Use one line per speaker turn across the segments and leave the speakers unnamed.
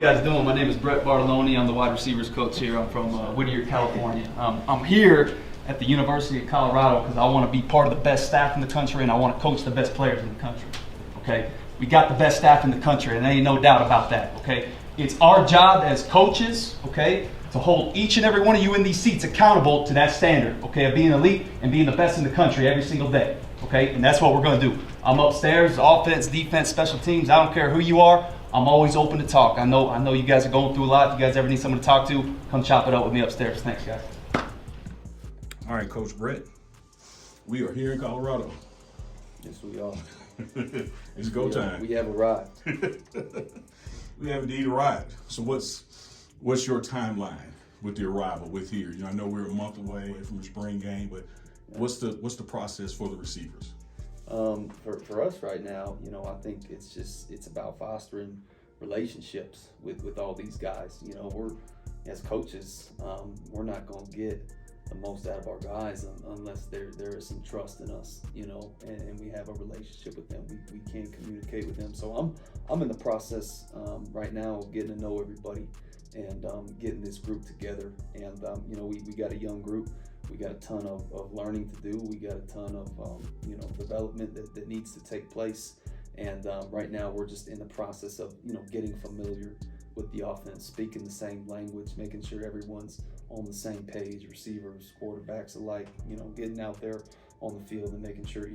How you guys doing? My name is Bartolone. I'm the wide receivers coach here. I'm from Whittier, California. I'm here at the University of Colorado because I want to be part of the best staff in the country and I want to coach the best players in the country. Okay, we got the best staff in the country, and there ain't no doubt about that. Okay, it's our job as coaches, okay, to hold each and every one of you in these seats accountable to that standard, okay, of being elite and being the best in the country every single day. Okay, and that's what we're going to do. I'm upstairs, offense, defense, special teams. I don't care who you are. I'm always open to talk. I know you guys are going through a lot. If you guys ever need someone to talk to, come chop it up with me upstairs. Thanks, guys.
All right, Coach Brett. We are here in Colorado.
Yes, we are.
It's go time.
We have arrived.
We have indeed arrived. So what's your timeline with the arrival with here? I know we're a month away from the spring game, but what's the process for the receivers?
For us right now, I think it's about fostering relationships with all these guys. We're as coaches, we're not going to get the most out of our guys unless there is some trust in us, and we have a relationship with them. We can communicate with them. So I'm in the process right now of getting to know everybody and getting this group together. And we got a young group. We got a ton of learning to do. We got a ton of development that needs to take place. And right now we're just in the process of getting familiar with the offense, speaking the same language, making sure everyone's on the same page, receivers, quarterbacks alike, getting out there on the field and making sure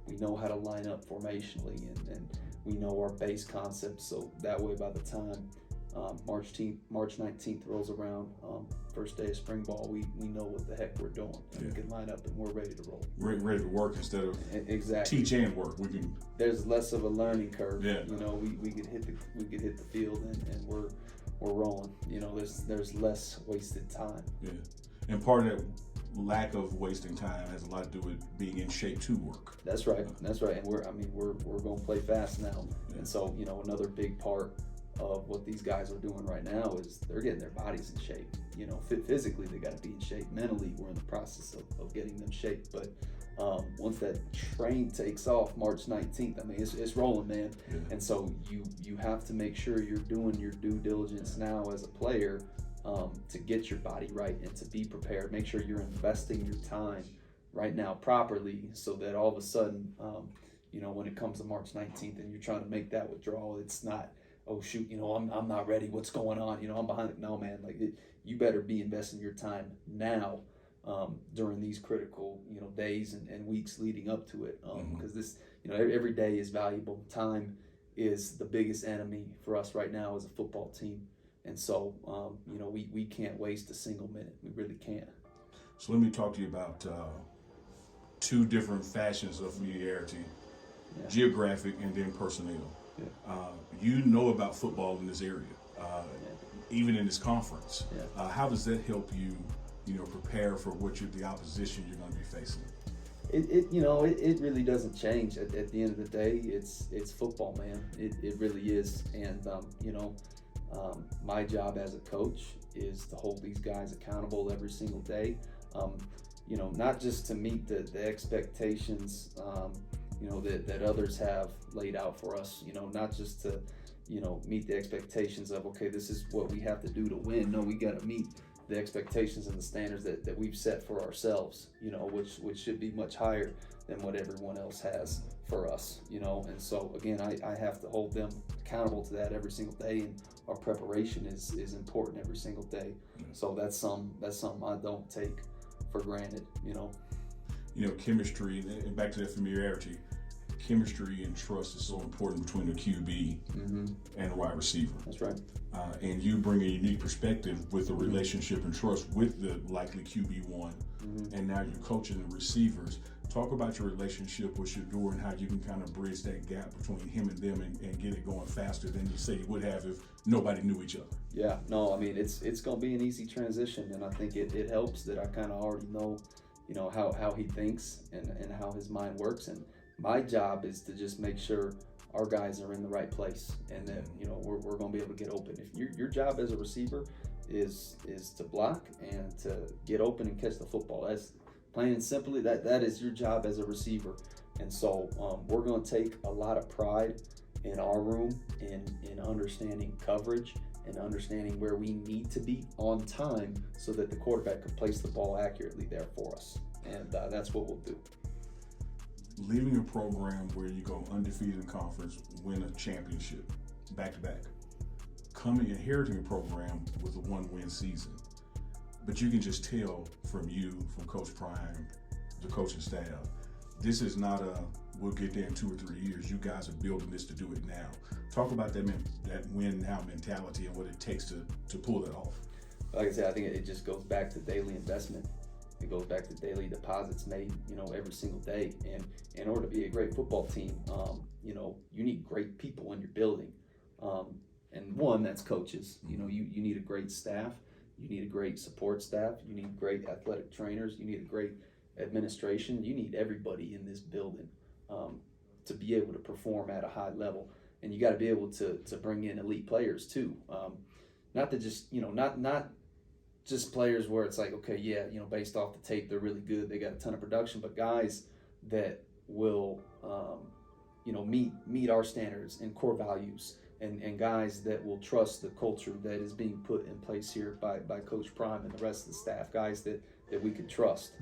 we know how to line up formationally and we know our base concepts. So that way by the time March 19th rolls around, first day of spring ball, we know what the heck we're doing. And we can line up and we're ready to roll.
Ready to work instead of
exactly
teach and work.
There's less of a learning curve.
Yeah.
We could hit the field and we're rolling. There's less wasted time.
Yeah. And part of that lack of wasting time has a lot to do with being in shape to work.
That's right. And we're going to play fast now.
Yeah.
And so, another big part of what these guys are doing right now is they're getting their bodies in shape. Physically they got to be in shape. Mentally, we're in the process of getting them shaped. But once that train takes off March 19th, it's rolling, man.
Yeah.
And so you have to make sure you're doing your due diligence now as a player to get your body right and to be prepared. Make sure you're investing your time right now properly so that all of a sudden, when it comes to March 19th and you're trying to make that withdrawal, it's not, oh shoot, I'm not ready. What's going on? I'm behind it. No, man, you better be investing your time now during these critical, days and weeks leading up to it. Because this, every day is valuable. Time is the biggest enemy for us right now as a football team. And so, we can't waste a single minute. We really can't.
So let me talk to you about two different fashions of familiarity, geographic and then personnel.
Yeah.
You know about football in this area, even in this conference.
Yeah.
How does that help you, prepare for the opposition you're going to be facing?
It really doesn't change. At the end of the day, it's football, man. It really is. And my job as a coach is to hold these guys accountable every single day. Not just to meet the expectations. That others have laid out for us, not just to, meet the expectations of, okay, this is what we have to do to win. No, we got to meet the expectations and the standards that we've set for ourselves, which should be much higher than what everyone else has for us, and so again, I have to hold them accountable to that every single day, and our preparation is important every single day. So that's something I don't take for granted,
Chemistry, and back to that familiarity, chemistry and trust is so important between a QB and a wide receiver.
That's right.
And you bring a unique perspective with the relationship and trust with the likely QB1, and now you're coaching the receivers. Talk about your relationship with Shador and how you can kind of bridge that gap between him and them and get it going faster than you say you would have if nobody knew each other.
Yeah, no, it's going to be an easy transition, and I think it helps that I kind of already know how he thinks and how his mind works. And my job is to just make sure our guys are in the right place and that, we're going to be able to get open. If your job as a receiver is to block and to get open and catch the football, that's plain and simply, that is your job as a receiver. And so we're going to take a lot of pride in our room, in understanding coverage and understanding where we need to be on time so that the quarterback can place the ball accurately there for us. And that's what we'll do.
Leaving a program where you go undefeated in conference, win a championship back-to-back, inheriting a program with a 1-win season. But you can just tell from Coach Prime, the coaching staff, this is not we'll get there in 2 or 3 years. You guys are building this to do it now. Talk about that win-now mentality and what it takes to pull that off.
Like I said, I think it just goes back to daily investment. It goes back to daily deposits made, every single day. And in order to be a great football team, you need great people in your building. And one, that's coaches. You need a great staff. You need a great support staff. You need great athletic trainers. You need a great administration. You need everybody in this building to be able to perform at a high level. And you got to be able to bring in elite players too. Not to just, not just players where it's like, okay, yeah, based off the tape, they're really good. They got a ton of production, but guys that will, meet our standards and core values, and guys that will trust the culture that is being put in place here by Coach Prime and the rest of the staff, guys that we can trust,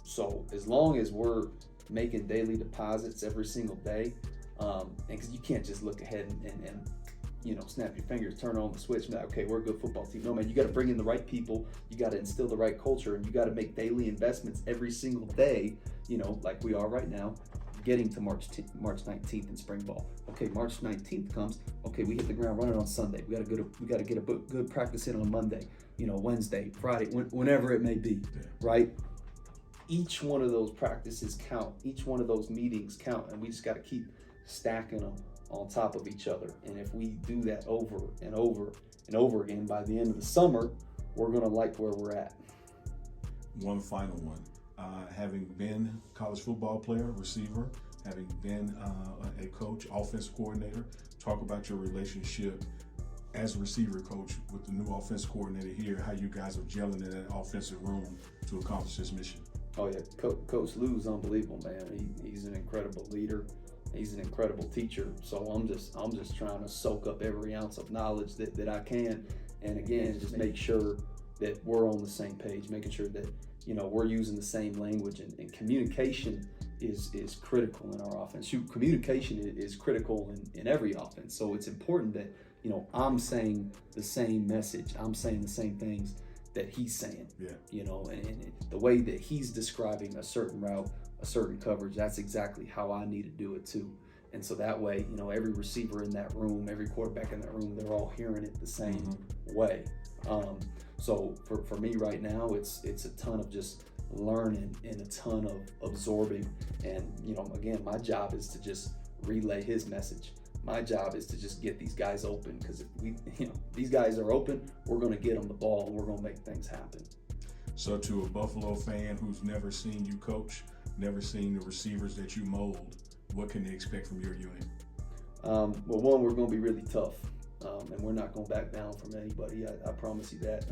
So as long as we're making daily deposits every single day, and because you can't just look ahead and snap your fingers, turn on the switch, and be like, okay, we're a good football team. No, man, you got to bring in the right people, you got to instill the right culture, and you got to make daily investments every single day, like we are right now, getting to March 19th in spring ball. Okay, March 19th comes, okay, we hit the ground running on Sunday. We got to get a good practice in on Monday, Wednesday, Friday, whenever it may be, right? Each one of those practices count. Each one of those meetings count, and we just got to keep stacking them on top of each other. And if we do that over and over and over again, by the end of the summer, we're going to like where we're at.
One final one. Having been a college football player, receiver, having been a coach, offensive coordinator, talk about your relationship as a receiver coach with the new offensive coordinator here, how you guys are gelling in that offensive room to accomplish this mission.
Oh yeah, Coach Lou's unbelievable, man. He's an incredible leader. He's an incredible teacher. So I'm just trying to soak up every ounce of knowledge that I can, and again, just make sure that we're on the same page, making sure that we're using the same language, and communication is critical in our offense. Communication is critical in every offense. So it's important that I'm saying the same message. I'm saying the same things that he's saying. Yeah. And the way that he's describing a certain route, a certain coverage, that's exactly how I need to do it too. And so that way, every receiver in that room, every quarterback in that room, they're all hearing it the same way. So for me right now, it's a ton of just learning and a ton of absorbing. And, again, my job is to just relay his message. My job is to just get these guys open, because if these guys are open, we're going to get them the ball and we're going to make things happen.
So to a Buffalo fan who's never seen you coach, never seen the receivers that you mold, what can they expect from your unit?
Well, one, we're going to be really tough. And we're not going to back down from anybody. I promise you that.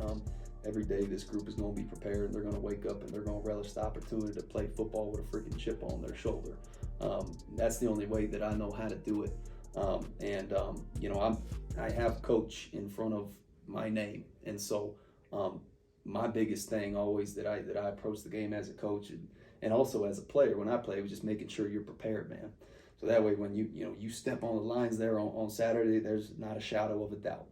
Every day this group is going to be prepared, and they're going to wake up and they're going to relish the opportunity to play football with a freaking chip on their shoulder. That's the only way that I know how to do it. I have coach in front of my name. And so my biggest thing always that I approach the game as a coach and also as a player when I play was just making sure you're prepared, man. So that way, when you step on the lines there on Saturday, there's not a shadow of a doubt.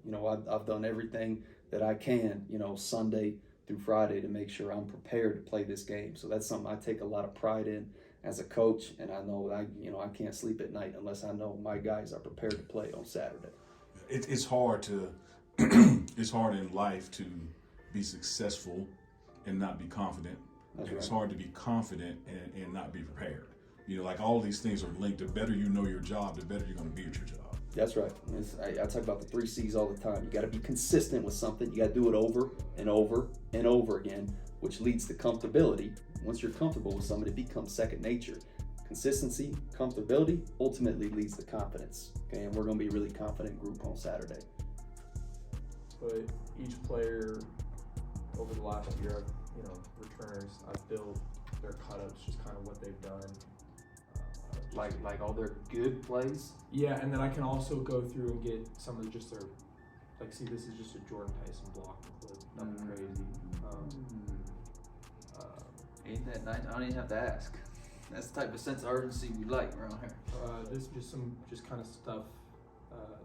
I've done everything that I can, Sunday through Friday to make sure I'm prepared to play this game. So that's something I take a lot of pride in as a coach, and I know I can't sleep at night unless I know my guys are prepared to play on Saturday.
It's hard to, it's hard in life to be successful and not be confident.
That's
It's
right.
hard to be confident and not be prepared. Like all these things are linked. The better you know your job, the better you're going to be at your job.
That's right. I talk about the 3 C's all the time. You got to be consistent with something. You got to do it over and over and over again, which leads to comfortability. Once you're comfortable with something, it becomes second nature. Consistency, comfortability, ultimately leads to confidence. Okay, and we're going to be a really confident group on Saturday.
But each player over the last year, returners, I've built their cut-ups, just kind of what they've done.
like all their good plays.
Yeah, and then I can also go through and get some of just their, like, see, this is just a Jordan Tyson block clip, nothing crazy.
Ain't that nice? I don't even have to ask. That's the type of sense of urgency we like around here.
This is just some kind of stuff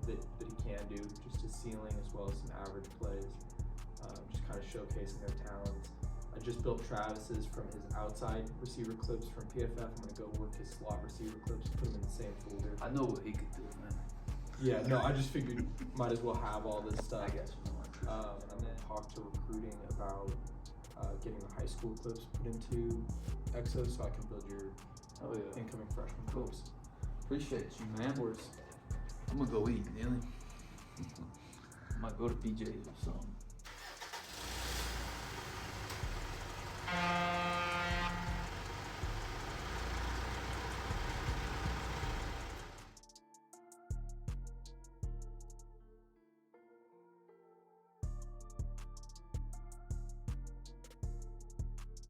that he can do, just his ceiling as well as some average plays, just kind of showcasing their talents. I just built Travis's from his outside receiver clips from PFF. I'm gonna go work his slot receiver clips, put them in the same folder.
I know what he could do, man.
Yeah, no, I just figured might as well have all this stuff.
I guess.
And then talk to recruiting about getting the high school clips put into Exos so I can build your incoming freshman clips.
Appreciate you, man.
Of course.
I'm gonna go eat, Neely. I might go to PJ's or something.